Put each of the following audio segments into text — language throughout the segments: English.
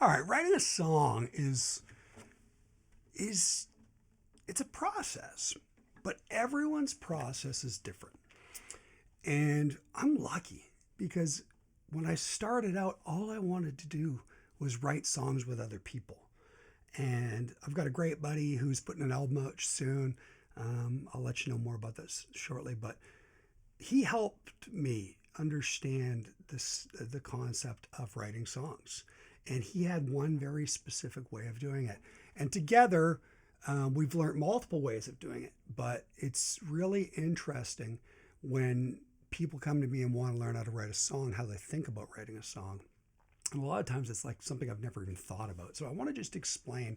All right, writing a song is it's a process, but everyone's process is different. And I'm lucky because when I started out, all I wanted to do was write songs with other people. And I've got a great buddy who's putting an album out soon. I'll let you know more about this shortly, but he helped me understand the concept of writing songs. And he had one very specific way of doing it. And together, we've learned multiple ways of doing it, but it's really interesting when people come to me and want to learn how to write a song, how they think about writing a song. And a lot of times it's like something I've never even thought about. So I want to just explain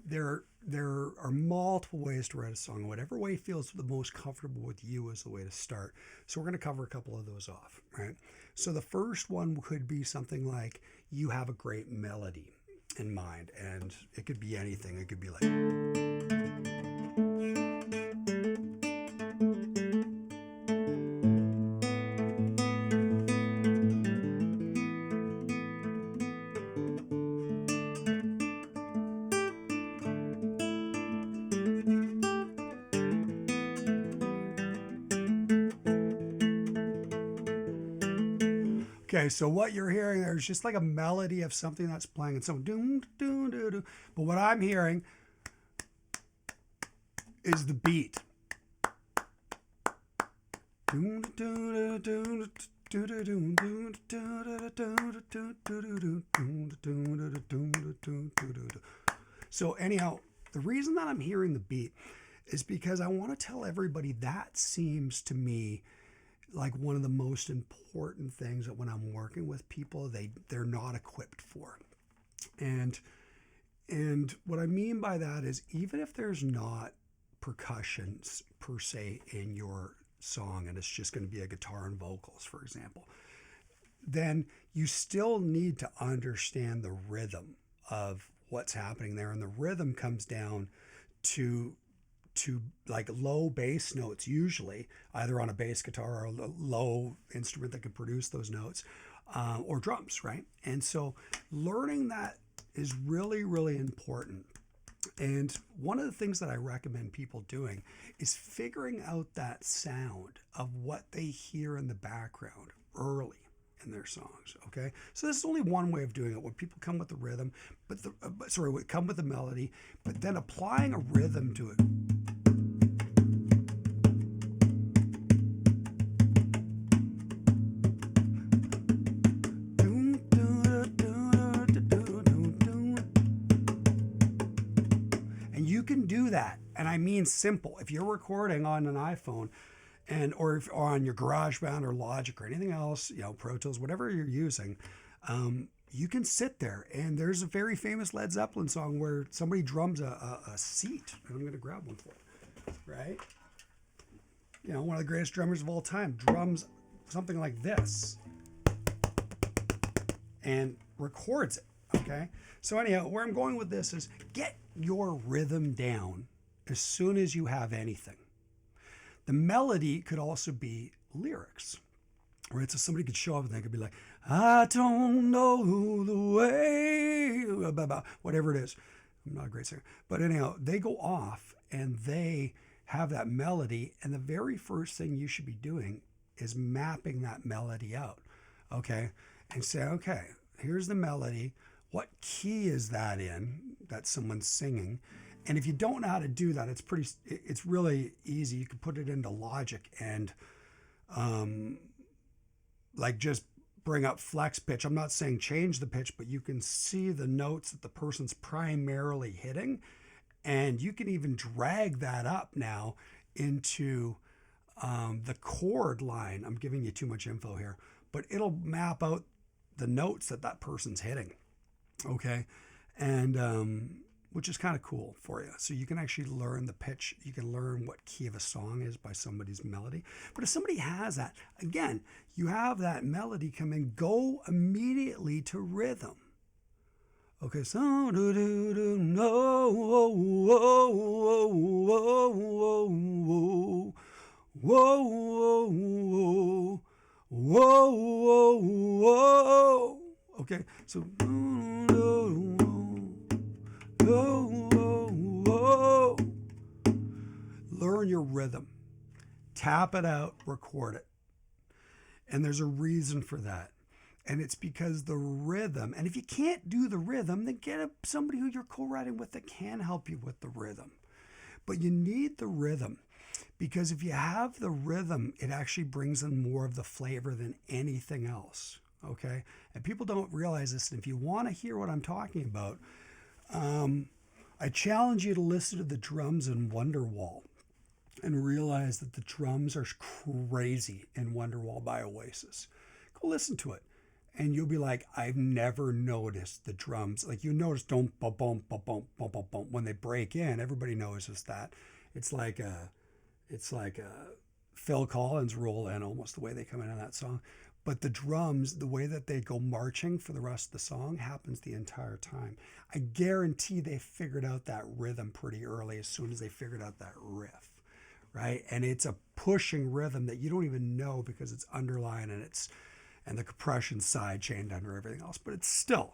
there are multiple ways to write a song. Whatever way feels the most comfortable with you is the way to start. So we're going to cover a couple of those off, right? So the first one could be something like you have a great melody in mind, and it could be anything. It could be like, okay, so what you're hearing there is just like a melody of something that's playing, and so doom doom doom doom. But what I'm hearing is the beat. So anyhow, the reason that I'm hearing the beat is because I want to tell everybody that seems to me like one of the most important things that when I'm working with people, they're not equipped for. And what I mean by that is even if there's not percussions per se in your song and it's just going to be a guitar and vocals, for example, then you still need to understand the rhythm of what's happening there. And the rhythm comes down to like low bass notes, usually either on a bass guitar or a low instrument that can produce those notes, or drums, right? And so learning that is really, really important. And one of the things that I recommend people doing is figuring out that sound of what they hear in the background early in their songs. Okay, so this is only one way of doing it. When people come with the rhythm, come with the melody, but then applying a rhythm to it. You can do that, and I mean simple. If you're recording on an iPhone, or on your GarageBand or Logic or anything else, Pro Tools, whatever you're using, you can sit there. And there's a very famous Led Zeppelin song where somebody drums a seat, and I'm going to grab one for you, right? One of the greatest drummers of all time drums something like this and records it. Okay, so anyhow, where I'm going with this is get your rhythm down as soon as you have anything. The melody could also be lyrics, right? So somebody could show up and they could be like, I don't know the way, whatever it is. I'm not a great singer. But anyhow, they go off and they have that melody, and the very first thing you should be doing is mapping that melody out, okay? And say, okay, here's the melody. What key is that in that someone's singing? And if you don't know how to do that, it's really easy. You can put it into Logic and like just bring up flex pitch. I'm not saying change the pitch, but you can see the notes that the person's primarily hitting. And you can even drag that up now into the chord line. I'm giving you too much info here, but it'll map out the notes that person's hitting. Okay, and which is kind of cool for you. So you can actually learn the pitch. You can learn what key of a song is by somebody's melody. But if somebody has that, again, you have that melody come in, go immediately to rhythm. Okay, so do do do no whoa whoa whoa whoa whoa whoa whoa whoa. Okay, so Learn your rhythm. Tap it out, record it. And there's a reason for that. And it's because the rhythm, and if you can't do the rhythm, then get somebody who you're co-writing with that can help you with the rhythm. But you need the rhythm, because if you have the rhythm, it actually brings in more of the flavor than anything else. Okay? And people don't realize this. And if you want to hear what I'm talking about, I challenge you to listen to the drums in Wonderwall and realize that the drums are crazy in Wonderwall by Oasis. Go listen to it. And you'll be like, I've never noticed the drums. Like, you notice don't bum bum bum bum bum bum bum when they break in. Everybody notices that. It's like a Phil Collins roll in almost, the way they come in on that song. But the drums, the way that they go marching for the rest of the song, happens the entire time. I guarantee they figured out that rhythm pretty early, as soon as they figured out that riff, right? And it's a pushing rhythm that you don't even know, because it's underlying and the compression side chained under everything else. But it's so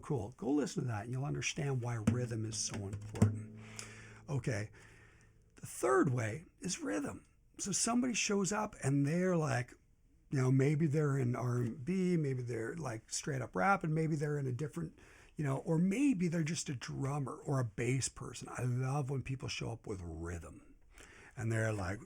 cool. Go listen to that and you'll understand why rhythm is so important. Okay, the third way is rhythm. So somebody shows up and they're like, maybe they're in R&B, maybe they're like straight up rap, and maybe they're in a different, or maybe they're just a drummer or a bass person. I love when people show up with rhythm and they're like,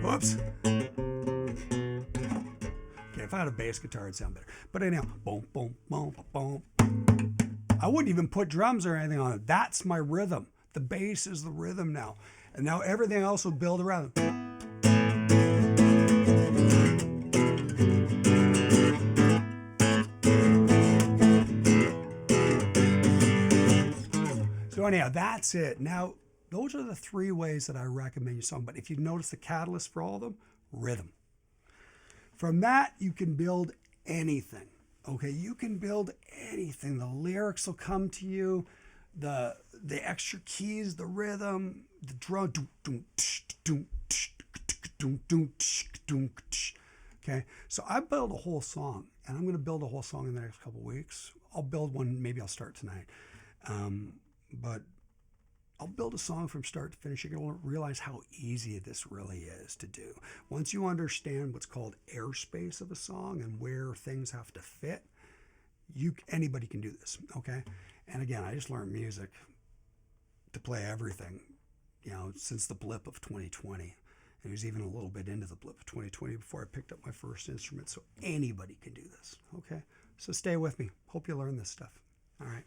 whoops. Okay, if I had a bass guitar, it'd sound better. But anyhow, boom, boom, boom, boom. I wouldn't even put drums or anything on it. That's my rhythm. The bass is the rhythm now. And now everything else will build around it. So anyhow, that's it. Now, those are the three ways that I recommend your song. But if you notice the catalyst for all of them, rhythm. From that, you can build anything. Okay, you can build anything. The lyrics will come to you. The extra keys, the rhythm, the drum. Okay, so I built a whole song, and I'm going to build a whole song in the next couple of weeks. I'll build one. Maybe I'll start tonight. But I'll build a song from start to finish. You're going to realize how easy this really is to do. Once you understand what's called airspace of a song and where things have to fit, anybody can do this, okay? And again, I just learned music to play everything, since the blip of 2020. And it was even a little bit into the blip of 2020 before I picked up my first instrument. So anybody can do this, okay? So stay with me. Hope you learn this stuff. All right.